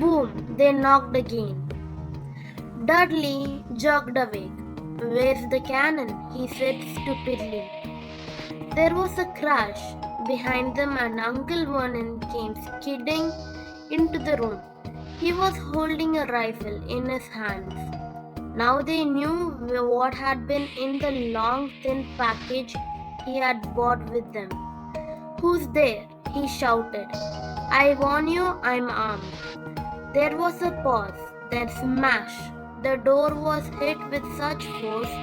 Boom! They knocked again. Dudley jerked awake. "Where's the cannon?" he said stupidly. There was a crash behind them and Uncle Vernon came skidding into the room. He was holding a rifle in his hands. Now they knew what had been in the long, thin package he had brought with them. "Who's there?" he shouted. "I warn you, I'm armed." There was a pause, then smash. The door was hit with such force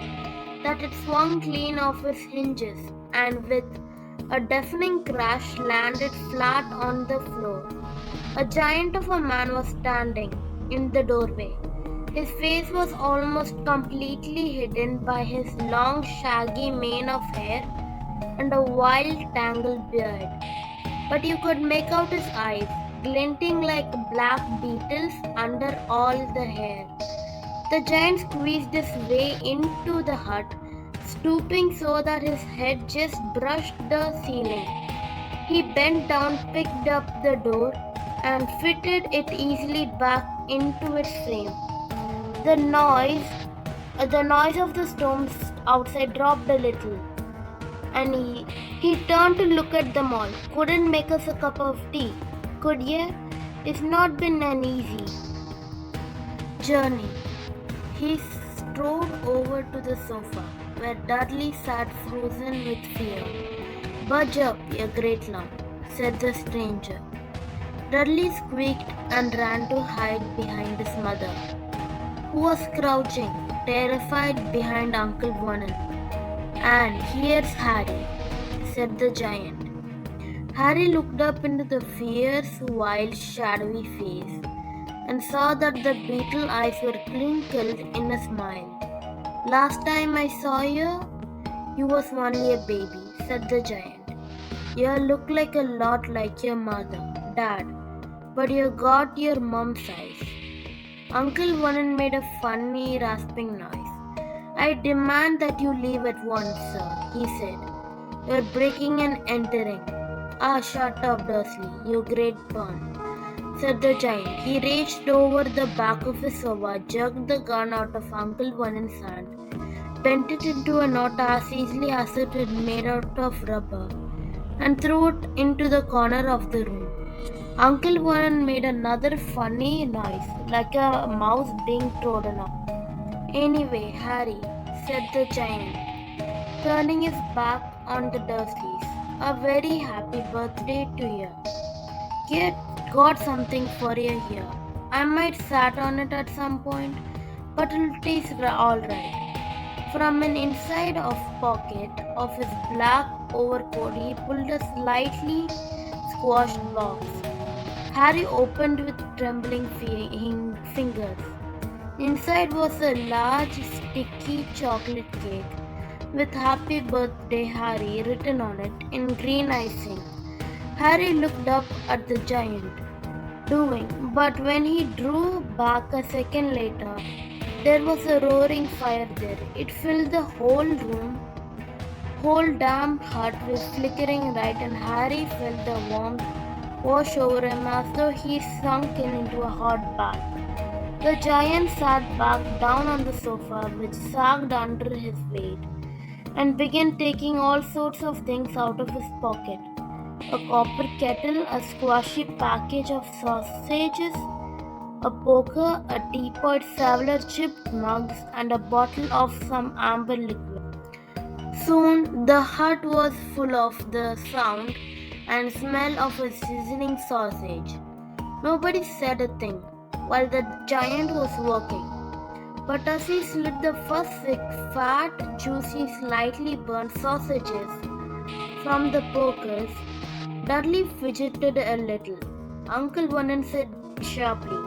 that it swung clean off its hinges and with a deafening crash landed flat on the floor. A giant of a man was standing in the doorway. His face was almost completely hidden by his long shaggy mane of hair and a wild tangled beard. But you could make out his eyes, glinting like black beetles under all the hair. The giant squeezed his way into the hut, stooping so that his head just brushed the ceiling. He bent down, picked up the door, and fitted it easily back into its frame. The noise of the storm outside dropped a little, and he turned to look at them all. "Couldn't make us a cup of tea, could ye? It's not been an easy journey." He strode over to the sofa, where Dudley sat frozen with fear. "Budge up, you great lump," said the stranger. Dudley squeaked and ran to hide behind his mother, who was crouching, terrified behind Uncle Vernon. "And here's Harry," said the giant. Harry looked up into the fierce, wild, shadowy face and saw that the beetle eyes were twinkled in a smile. "Last time I saw you, you was only a baby," said the giant. "You look like a lot like your mother, Dad, but you got your mom's size." Uncle Vernon made a funny rasping noise. "I demand that you leave at once, sir," he said. "You're breaking and entering." "Ah, shut up, Dursley, you great pawn," said the giant. He reached over the back of his sofa, jerked the gun out of Uncle Vernon's hand, bent it into a knot as easily as it had made out of rubber, and threw it into the corner of the room. Uncle Vernon made another funny noise, like a mouse being trodden on. "Anyway, Harry," said the giant, turning his back on the Dursleys, "a very happy birthday to you. Got something for you here. I might sat on it at some point, but it is all right." From an inside of pocket of his black overcoat, he pulled a slightly squashed box. Harry opened with trembling fingers. Inside was a large, sticky chocolate cake with "Happy Birthday, Harry" written on it in green icing. Harry looked up at the giant, but when he drew back a second later, there was a roaring fire there. It filled the whole room. Whole damn hut was flickering right, and Harry felt the warmth wash over him as though he sunk into a hot bath. The giant sat back down on the sofa, which sagged under his weight, and began taking all sorts of things out of his pocket. A copper kettle, a squashy package of sausages, a poker, a teapot, several chipped mugs, and a bottle of some amber liquid. Soon the hut was full of the sound and smell of a sizzling sausage. Nobody said a thing while the giant was working, but as he slid the first six fat, juicy, slightly burnt sausages from the pokers, Dudley fidgeted a little. Uncle Vernon said sharply,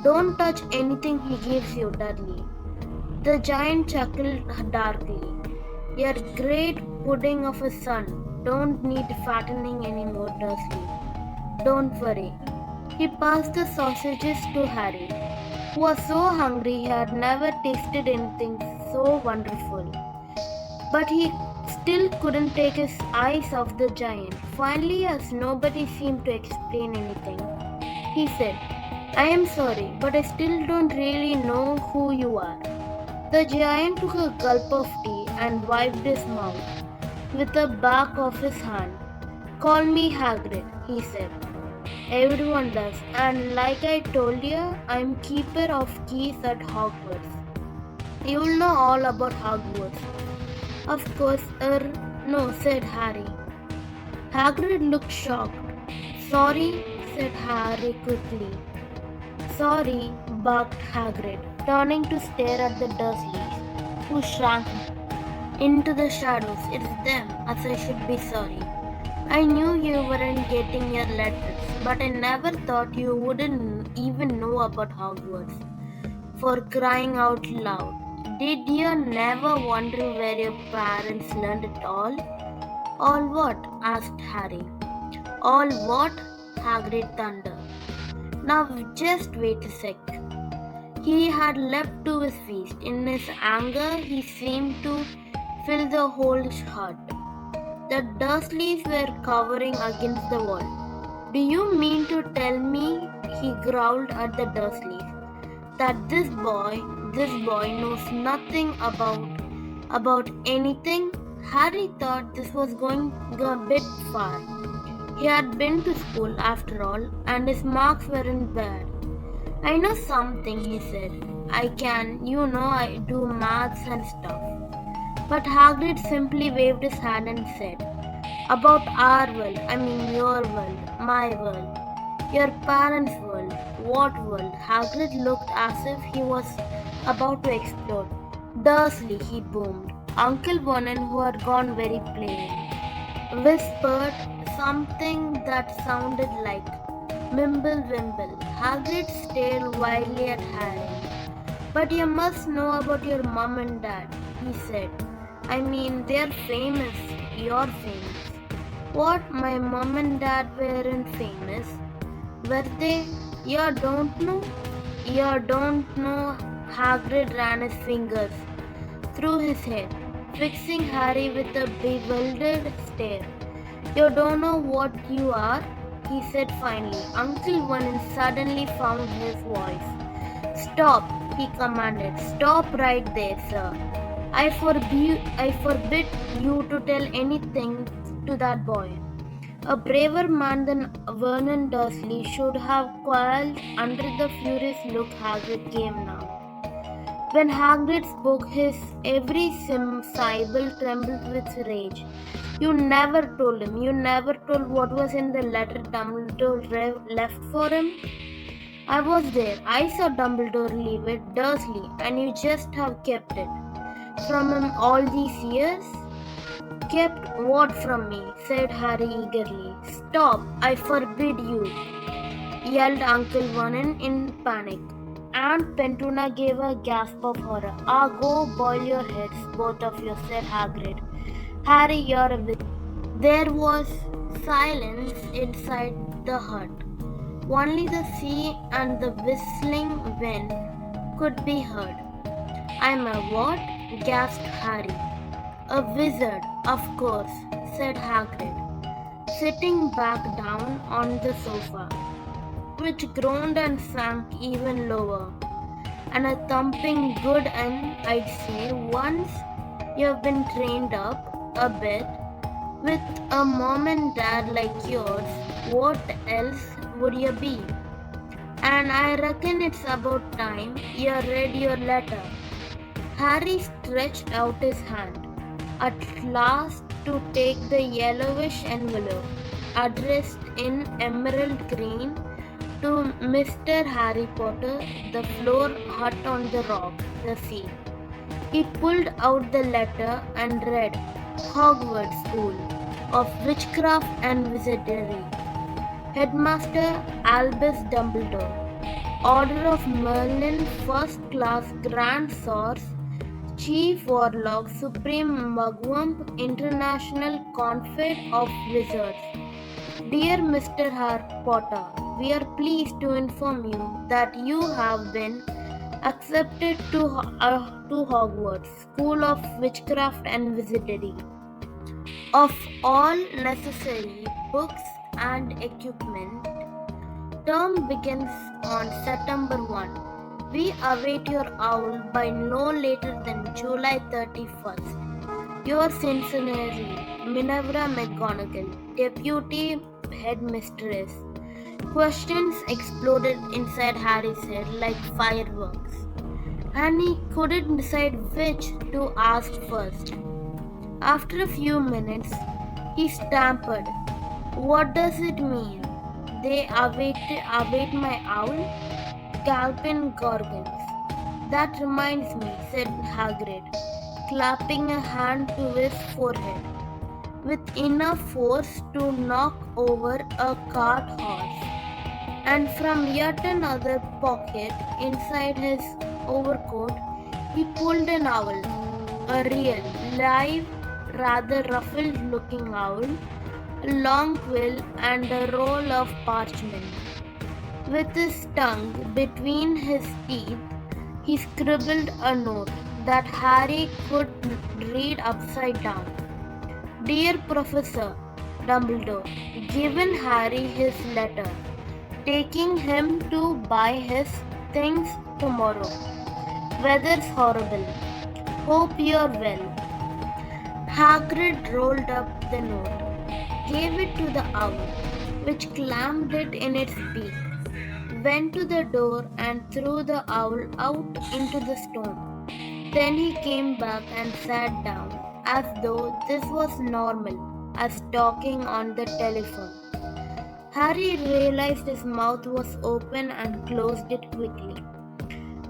"Don't touch anything he gives you, Dudley." The giant chuckled darkly. "Your great pudding of a son don't need fattening anymore, Dursley. Don't worry." He passed the sausages to Harry, who was so hungry he had never tasted anything so wonderful. But he still couldn't take his eyes off the giant. Finally, as nobody seemed to explain anything, he said, I am sorry, but I still don't really know who you are. The giant took a gulp of tea and wiped his mouth with the back of his hand. Call me Hagrid, he said. Everyone does, and like I told you, I'm keeper of keys at Hogwarts. You'll know all about Hogwarts. Of course, no, said Harry. Hagrid looked shocked. Sorry, said Harry quickly. Sorry, barked Hagrid, turning to stare at the Dursleys, who shrank into the shadows. It's them, as I should be sorry. I knew you weren't getting your letters, but I never thought you wouldn't even know about Hogwarts. For crying out loud. Did you never wonder where your parents learned it all? All what? Asked Harry. All what? Hagrid thundered. Now just wait a sec. He had leapt to his feet. In his anger, he seemed to fill the whole hut. The Dursleys were cowering against the wall. Do you mean to tell me, he growled at the Dursleys, that this boy knows nothing about anything? Harry thought this was going a bit far. He had been to school after all, and his marks weren't bad. I know something, he said. I do maths and stuff. But Hagrid simply waved his hand and said, about our world, your world, my world, your parents' world. What world? Hagrid looked as if he was about to explode. Dursley, he boomed. Uncle Vernon, who had gone very plain, whispered something that sounded like Mimble Wimble. Hagrid stared wildly at Harry. But you must know about your mum and dad, he said. They're famous. You're famous. What? My mum and dad weren't famous. Were they? You don't know? You don't know? Hagrid ran his fingers through his hair, fixing Harry with a bewildered stare. You don't know what you are? He said finally. Uncle Vernon suddenly found his voice. Stop, he commanded. Stop right there, sir. I forbid you to tell anything to that boy. A braver man than Vernon Dursley should have quailed under the furious look Hagrid gave now. When Hagrid spoke, his every syllable trembled with rage. You never told him. You never told what was in the letter Dumbledore left for him. I was there. I saw Dumbledore leave it, Dursley, and you just have kept it from him all these years? Kept what from me? Said Harry eagerly. Stop! I forbid you! Yelled Uncle Vernon in panic. Aunt Pentuna gave a gasp of horror. Go boil your heads, both of you, said Hagrid. Harry, you're a witch. There was silence inside the hut. Only the sea and the whistling wind could be heard. I'm a what? Gasped Harry. A wizard, of course, said Hagrid, sitting back down on the sofa, which groaned and sank even lower. And a thumping good and I'd say, once you've been trained up a bit, with a mom and dad like yours, what else would you be? And I reckon it's about time you read your letter. Harry stretched out his hand, at last to take the yellowish envelope, addressed in emerald green to Mr. Harry Potter, the floor hut on the rock, the sea. He pulled out the letter and read, Hogwarts School of Witchcraft and Wizardry. Headmaster Albus Dumbledore. Order of Merlin, First Class Grand Source, Chief Warlock, Supreme Mugwump, International Confed of Wizards. Dear Mr. Harry Potter, we are pleased to inform you that you have been accepted to Hogwarts School of Witchcraft and Wizardry. Of all necessary books and equipment, term begins on September 1. We await your owl by no later than July 31st. Yours sincerely, Minerva McGonagall, Deputy Headmistress. Questions exploded inside Harry's head like fireworks, and he couldn't decide which to ask first. After a few minutes, he stammered, "What does it mean? They await my owl? Galpin Gorgons. That reminds me," said Hagrid, clapping a hand to his forehead, with enough force to knock over a cart horse. And from yet another pocket inside his overcoat, he pulled an owl, a real, live, rather ruffled looking owl, a long quill, and a roll of parchment. With his tongue between his teeth, he scribbled a note that Harry could read upside down. "Dear Professor Dumbledore, given Harry his letter, taking him to buy his things tomorrow. Weather's horrible. Hope you're well." Hagrid rolled up the note, gave it to the owl, which clammed it in its beak, went to the door and threw the owl out into the storm. Then he came back and sat down, as though this was normal, as talking on the telephone. Harry realized his mouth was open and closed it quickly.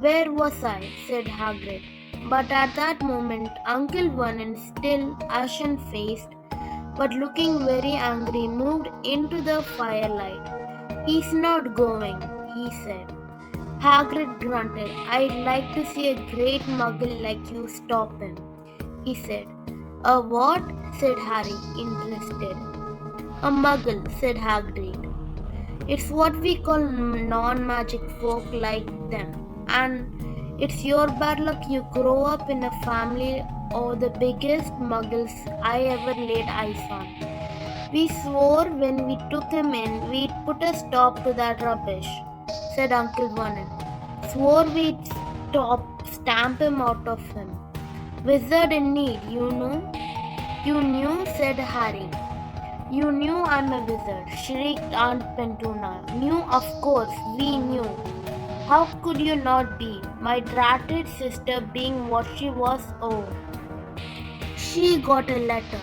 "Where was I?" said Hagrid. But at that moment, Uncle Vernon, still ashen-faced, but looking very angry, moved into the firelight. "He's not going," he said. Hagrid grunted. "I'd like to see a great muggle like you stop him," he said. "A what?" said Harry, interested. "A muggle," said Hagrid. "It's what we call non-magic folk like them, and it's your bad luck you grow up in a family of the biggest muggles I ever laid eyes on. We swore when we took him in we'd put a stop to that rubbish," said Uncle Vernon. "Swore we'd stamp him out of him. Wizard in need, you know." "You knew," said Harry. "You knew I'm a wizard," shrieked Aunt Pentuna. "Knew, of course, we knew. How could you not be? My dratted sister being what she was, oh. She got a letter,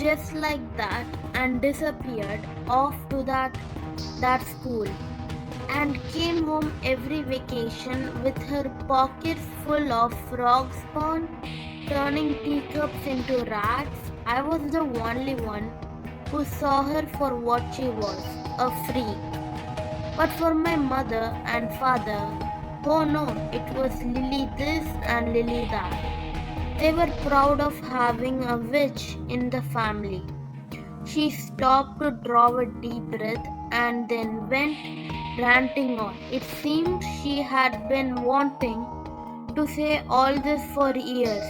just like that, and disappeared off to that school, and came home every vacation with her pockets full of frog spawn, turning teacups into rats. I was the only one who saw her for what she was, a freak. But for my mother and father, oh no, it was Lily this and Lily that. They were proud of having a witch in the family." She stopped to draw a deep breath and then went ranting on. It seemed she had been wanting to say all this for years.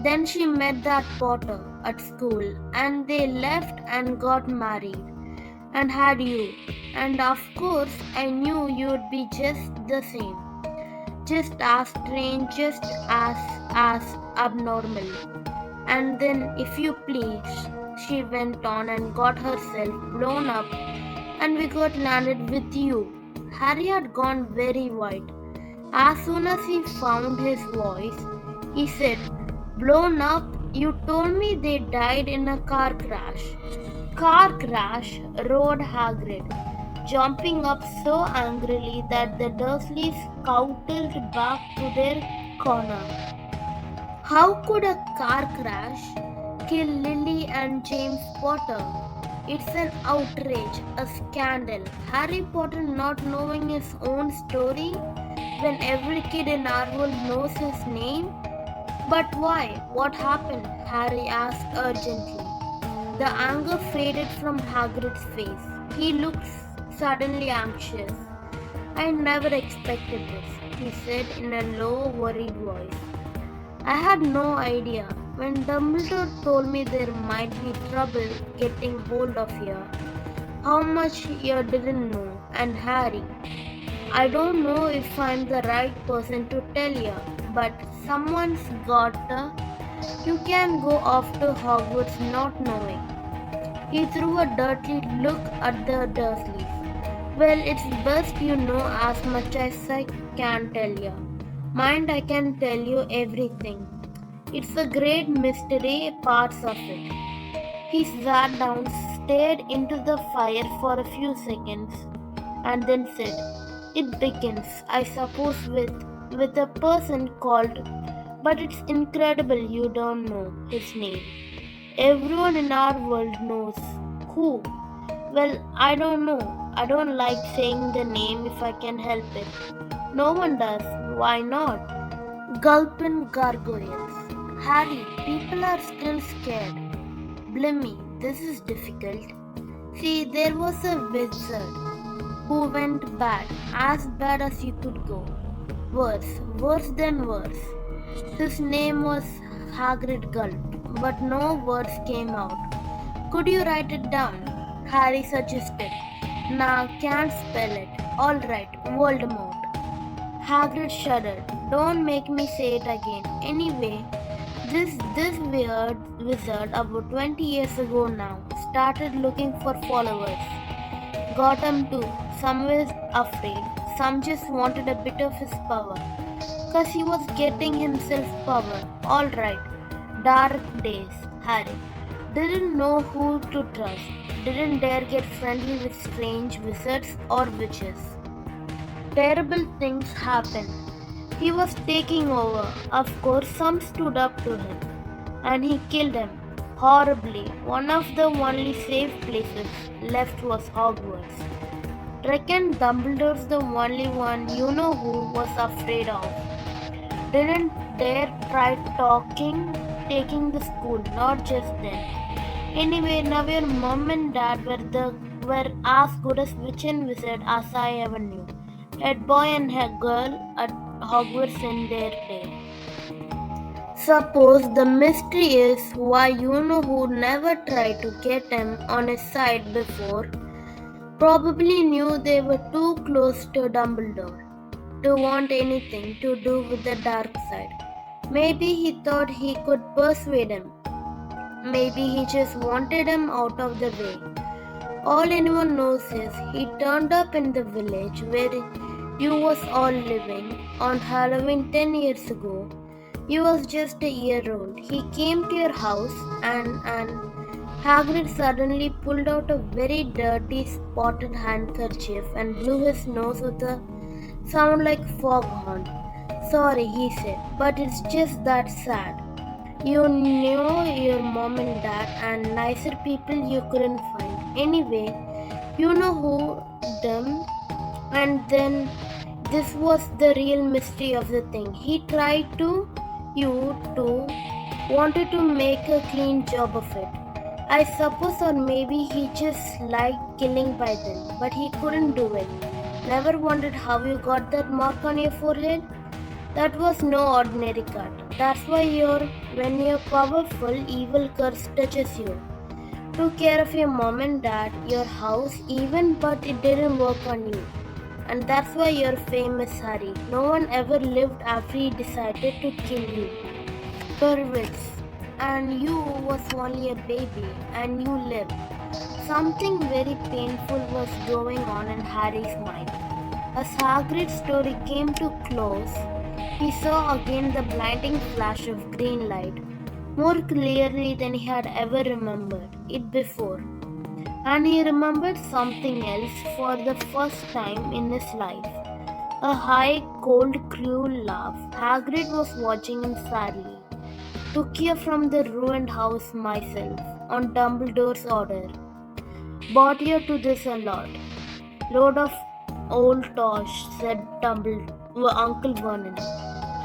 "Then she met that Potter at school, and they left and got married, and had you. And of course, I knew you'd be just the same. Just as strange, just as abnormal. And then, if you please," she went on, "and got herself blown up, and we got landed with you." Harry had gone very white. As soon as he found his voice, he said, "Blown up? You told me they died in a car crash." "Car crash?" roared Hagrid, jumping up so angrily that the Dursleys scuttled back to their corner. "How could a car crash kill Lily and James Potter? It's an outrage, a scandal. Harry Potter not knowing his own story when every kid in our world knows his name." "But why? What happened?" Harry asked urgently. The anger faded from Hagrid's face. He looked suddenly anxious. "I never expected this," he said in a low, worried voice. "I had no idea. When Dumbledore told me there might be trouble getting hold of you, how much you didn't know, and Harry. I don't know if I'm the right person to tell you, but someone's gotta. You can go off to Hogwarts not knowing. He threw a dirty look at the Dursleys. Well, it's best you know as much as I can tell you. Mind, I can tell you everything. It's a great mystery, parts of it. He sat down, stared into the fire for a few seconds, and then said, "It begins, I suppose, with a person called, but it's incredible you don't know his name. Everyone in our world knows. Who? Well, I don't know. I don't like saying the name if I can help it. No one does. Why not?" Gulpin gargoyles. "Harry, people are still scared." "Blimey, this is difficult. See, there was a wizard who went bad, as bad as you could go. Worse than worse. His name was Hagrid gulped, but no words came out. "Could you write it down?" Harry suggested. "Nah, can't spell it." "All right, Voldemort." Hagrid shuddered. "Don't make me say it again. Anyway, this weird wizard about 20 years ago now started looking for followers. Got 'em too. Some were afraid. Some just wanted a bit of his power. 'Cause he was getting himself power. All right. Dark days, Harry. Didn't know who to trust. Didn't dare get friendly with strange wizards or witches. Terrible things happened. He was taking over. Of course, some stood up to him. And he killed him. Horribly. One of the only safe places left was Hogwarts. Reckon Dumbledore's the only one you know who was afraid of. Didn't dare try taking the school, not just then. Anyway, now your mom and dad were as good as witch and wizard as I ever knew. Head boy and head girl at Hogwarts in their day. Suppose the mystery is why you know who never tried to get him on his side before. Probably knew they were too close to Dumbledore to want anything to do with the dark side. Maybe he thought he could persuade him. Maybe he just wanted him out of the way. All anyone knows is he turned up in the village where you was all living on Halloween 10 years ago. You was just a year old. He came to your house and Hagrid suddenly pulled out a very dirty spotted handkerchief and blew his nose with a sound like foghorn. "Sorry," he said, "but it's just that sad. You knew your mom and dad and nicer people you couldn't find. Anyway, you know who them. And then this was the real mystery of the thing. He tried to, you too, wanted to make a clean job of it. I suppose, or maybe he just liked killing by then, but he couldn't do it. Never wondered how you got that mark on your forehead? That was no ordinary cut. That's why when your powerful evil curse touches you. Took care of your mom and dad, your house even, but it didn't work on you. And that's why you're famous, Harry. No one ever lived after he decided to kill you. Pervits. And you was only a baby, and you lived. Something very painful was going on in Harry's mind. As Hagrid's story came to close, he saw again the blinding flash of green light, more clearly than he had ever remembered it before. And he remembered something else for the first time in his life. A high, cold, cruel laugh. Hagrid was watching him sadly. "Took you from the ruined house myself, on Dumbledore's order. Brought you to this a lot. Load of old tosh," said Uncle Vernon.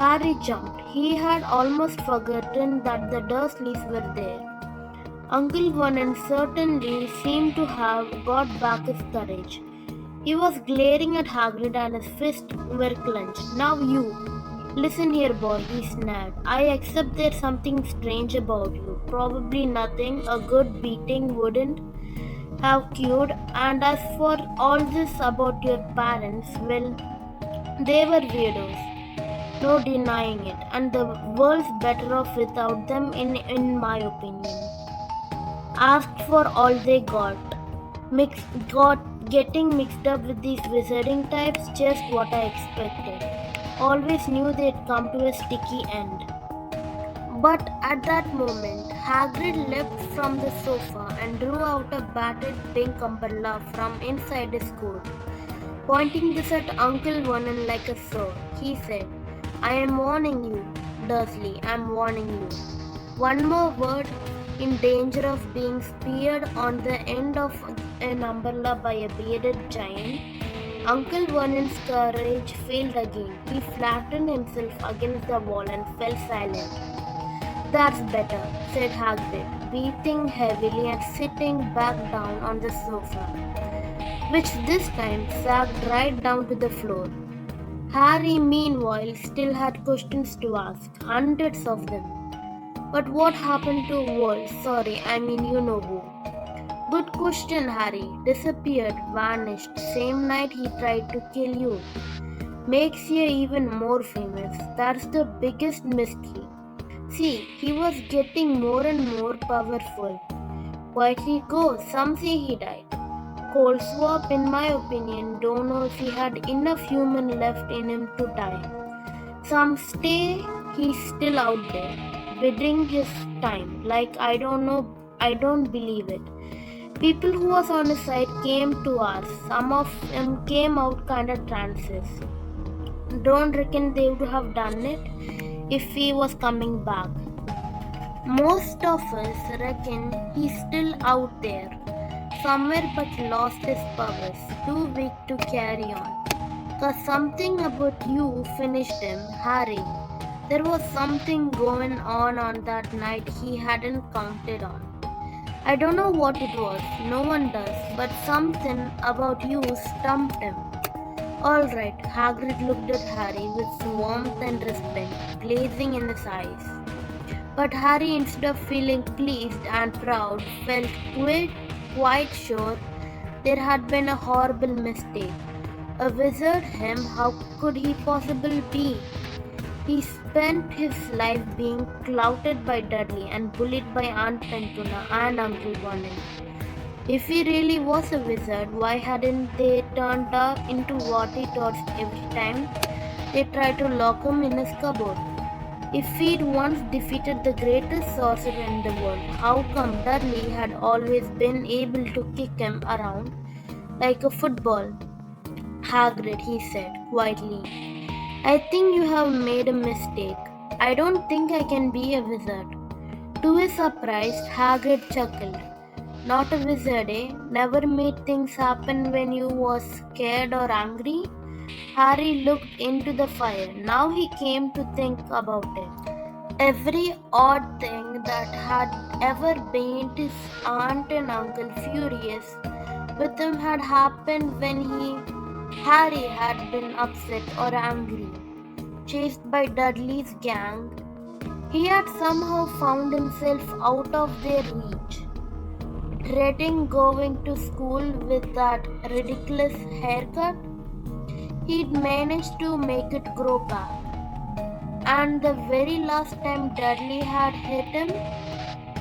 Harry jumped. He had almost forgotten that the Dursleys were there. Uncle Vernon certainly seemed to have got back his courage. He was glaring at Hagrid and his fists were clenched. "Now you, listen here, boy," he snapped. "I accept there's something strange about you. Probably nothing. A good beating wouldn't How cute. And as for all this about your parents, well, they were weirdos. No denying it. And the world's better off without them, in my opinion. Asked for all they got. Getting mixed up with these wizarding types, just what I expected. Always knew they'd come to a sticky end. But at that moment, Hagrid leapt from the sofa and drew out a battered pink umbrella from inside his coat. Pointing this at Uncle Vernon like a sword, he said, "I am warning you, Dursley, I am warning you. One more word, in danger of being speared on the end of an umbrella by a bearded giant." Uncle Vernon's courage failed again. He flattened himself against the wall and fell silent. "That's better," said Hagrid, breathing heavily and sitting back down on the sofa, which this time sagged right down to the floor. Harry, meanwhile, still had questions to ask, hundreds of them. "But what happened to Sorry, I mean you know who." "Good question, Harry. Disappeared, vanished, same night he tried to kill you. Makes you even more famous. That's the biggest mystery. See, he was getting more and more powerful. Quietly goes, some say he died. Cold swap, in my opinion, don't know if he had enough human left in him to die. Some say he's still out there, bidding his time. Like, I don't know, I don't believe it. People who was on his side came to us. Some of them came out kinda trances. Don't reckon they would have done it if he was coming back. Most of us reckon he's still out there, somewhere but lost his powers, too weak to carry on. 'Cause something about you finished him, Harry. There was something going on that night he hadn't counted on. I don't know what it was, no one does, but something about you stumped him." "Alright," Hagrid looked at Harry with warmth and respect blazing in his eyes. But Harry, instead of feeling pleased and proud, felt quite sure there had been a horrible mistake. A wizard, him, how could he possibly be? He spent his life being clouted by Dudley and bullied by Aunt Pentuna and Uncle Vernon. If he really was a wizard, why hadn't they turned up into what he taught every time they tried to lock him in his cupboard? If he'd once defeated the greatest sorcerer in the world, how come Dudley had always been able to kick him around like a football? "Hagrid," he said quietly, "I think you have made a mistake. I don't think I can be a wizard." To his surprise, Hagrid chuckled. "Not a wizard, eh? Never made things happen when you was scared or angry?" Harry looked into the fire. Now he came to think about it. Every odd thing that had ever made his aunt and uncle furious with him had happened when Harry had been upset or angry, chased by Dudley's gang. He had somehow found himself out of their reach, dreading going to school with that ridiculous haircut. He'd managed to make it grow back. And the very last time Dudley had hit him,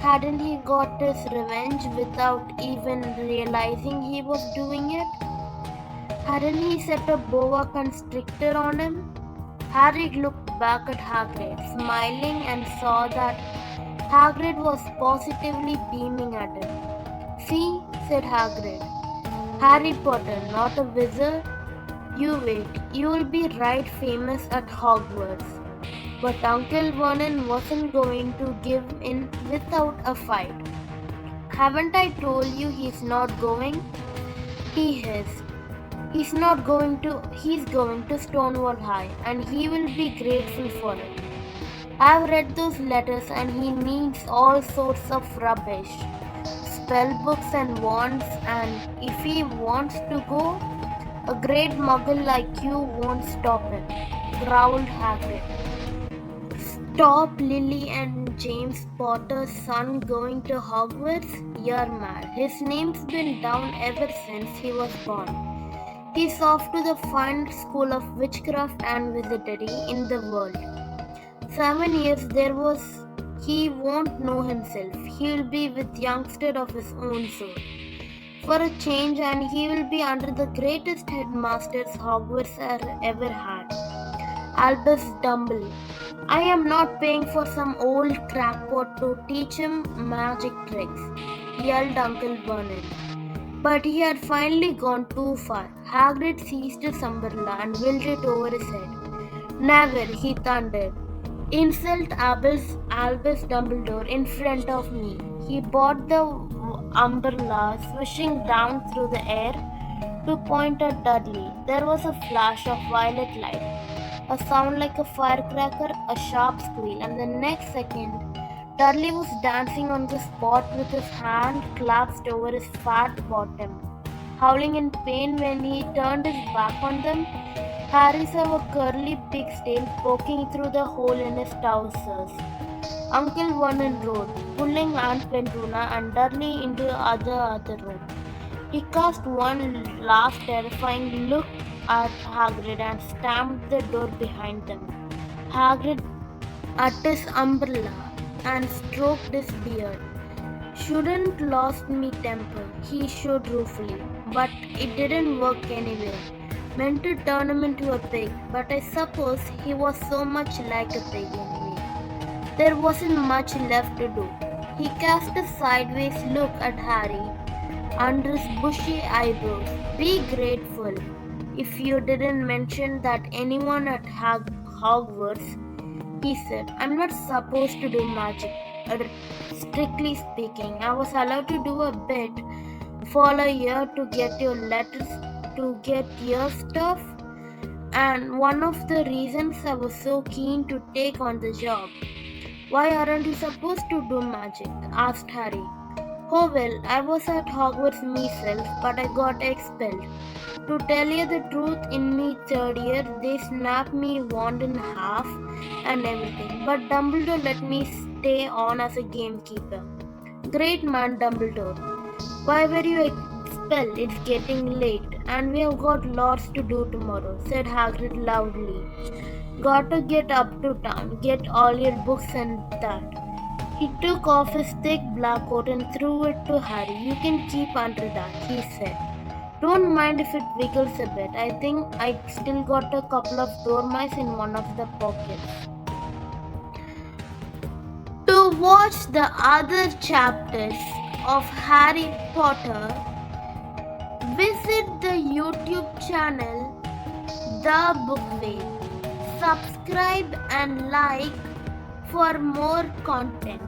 hadn't he got his revenge without even realizing he was doing it? Hadn't he set a boa constrictor on him? Harry looked back at Hagrid, smiling, and saw that Hagrid was positively beaming at him. "See," said Hagrid. "Harry Potter, not a wizard? You wait, you'll be right famous at Hogwarts." But Uncle Vernon wasn't going to give in without a fight. "Haven't I told you he's not going?" he hissed. He's going to Stonewall High, and he will be grateful for it. I've read those letters and he needs all sorts of rubbish, spell books and wands, and if he wants to go, a great muggle like you won't stop him," growled Hagrid. Stop Lily and James Potter's son going to Hogwarts? You're mad. His name's been down ever since he was born. He's off to the finest school of witchcraft and wizardry in the world. 7 years there was. He won't know himself. He'll be with youngster of his own sort. For a change, and he will be under the greatest headmasters Hogwarts ever had. Albus Dumble. I am not paying for some old crackpot to teach him magic tricks, yelled Uncle Vernon. But he had finally gone too far. Hagrid seized his umbrella and wheeled it over his head. Never, he thundered. Insult Albus Dumbledore in front of me. He brought the umbrella swishing down through the air to point at Dudley. There was a flash of violet light, a sound like a firecracker, a sharp squeal, and the next second, Dudley was dancing on the spot with his hand clasped over his fat bottom, howling in pain. When he turned his back on them, Harry saw a curly pig's tail poking through the hole in his trousers. Uncle Vernon roared, pulling Aunt Petrona and Dudley into the other room. He cast one last terrifying look at Hagrid and stamped the door behind them. Hagrid at his umbrella and stroked his beard. Shouldn't lost me temper, he showed ruefully, but it didn't work anyway. Meant to turn him into a pig, but I suppose he was so much like a pig anyway. There wasn't much left to do. He cast a sideways look at Harry under his bushy eyebrows. Be grateful if you didn't mention that anyone at Hogwarts, he said. I'm not supposed to do magic. Strictly speaking, I was allowed to do a bit for a year to get your letters, to get your stuff, and one of the reasons I was so keen to take on the job. Why aren't you supposed to do magic? Asked Harry. Oh well, I was at Hogwarts myself, but I got expelled. To tell you the truth, in me third year, they snapped me wand in half and everything. But Dumbledore let me stay on as a gamekeeper. Great man, Dumbledore. Why were you expelled? It's getting late, and we have got lots to do tomorrow, said Hagrid loudly. Got to get up to town, get all your books and that. He took off his thick black coat and threw it to Harry. You can keep under that, he said. Don't mind if it wiggles a bit. I think I still got a couple of dormice in one of the pockets. To watch the other chapters of Harry Potter, visit the YouTube channel The Bookway. Subscribe and like for more content.